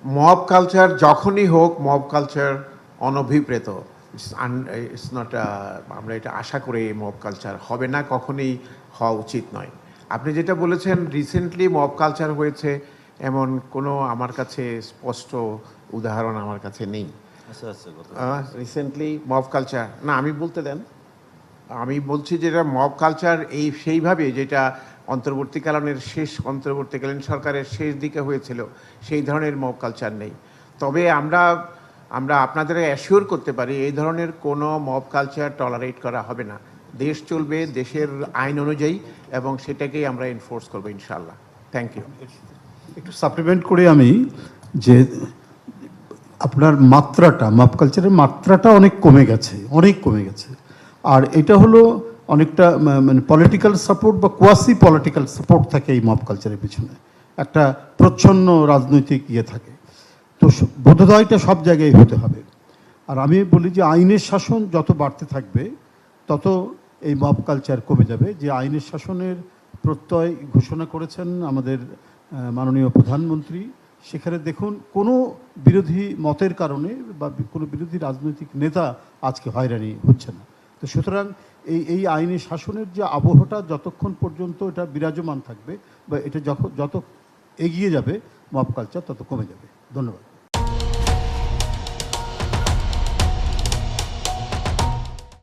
Mob culture যখনই হোক, mob culture অনভিপ্রেত। It's not, আমরা এটা আশা করি মব কালচার হবে না, কখনোই হওয়া উচিত নয়। আপনি যেটা বলেছেন রিসেন্টলি মব কালচার হয়েছে, এমন কোনো আমার কাছে স্পষ্ট উদাহরণ আমার কাছে নেই। রিসেন্টলি মব কালচার না, আমি বলতে দেন। আমি বলছি যেটা মব কালচার এই সেইভাবে যেটা অন্তর্বর্তীকালীন সরকারের শেষ দিকে হয়েছিল, সেই ধরনের মব কালচার নেই। তবে আমরা আপনাদের অ্যাসিওর করতে পারি এই ধরনের কোনো মব কালচার টলারেট করা হবে না। দেশ চলবে দেশের আইন অনুযায়ী এবং সেটাকেই আমরা এনফোর্স করবো ইনশাআল্লাহ। Thank you. একটু সাপ্লিমেন্ট করে আমি যে আপনার মাত্রাটা, মব কালচারের মাত্রাটা অনেক কমে গেছে। আর এটা হলো অনেকটা মানে পলিটিক্যাল সাপোর্ট বা কোয়াসি পলিটিক্যাল সাপোর্ট থাকে এই মব কালচারের পিছনে, একটা প্রচ্ছন্ন রাজনৈতিক ইয়ে থাকে। তো বোধোদয়টা সব জায়গায় হতে হবে। আর আমি বলি যে আইনের শাসন যত বাড়তে থাকবে তত এই মব কালচার কমে যাবে। যে আইনের শাসনের প্রত্যয় ঘোষণা করেছেন আমাদের মাননীয় প্রধানমন্ত্রী, সেখানে দেখুন কোনো বিরোধী মতের কারণে বা কোনো বিরোধী রাজনৈতিক নেতা আজকে হয়রানি হচ্ছে না। তো সুতরাং এই আইনি শাসনের যে আবহটা যতক্ষণ পর্যন্ত এটা বিরাজমান থাকবে বা এটা যত এগিয়ে যাবে মব কালচার তত কমে যাবে। ধন্যবাদ।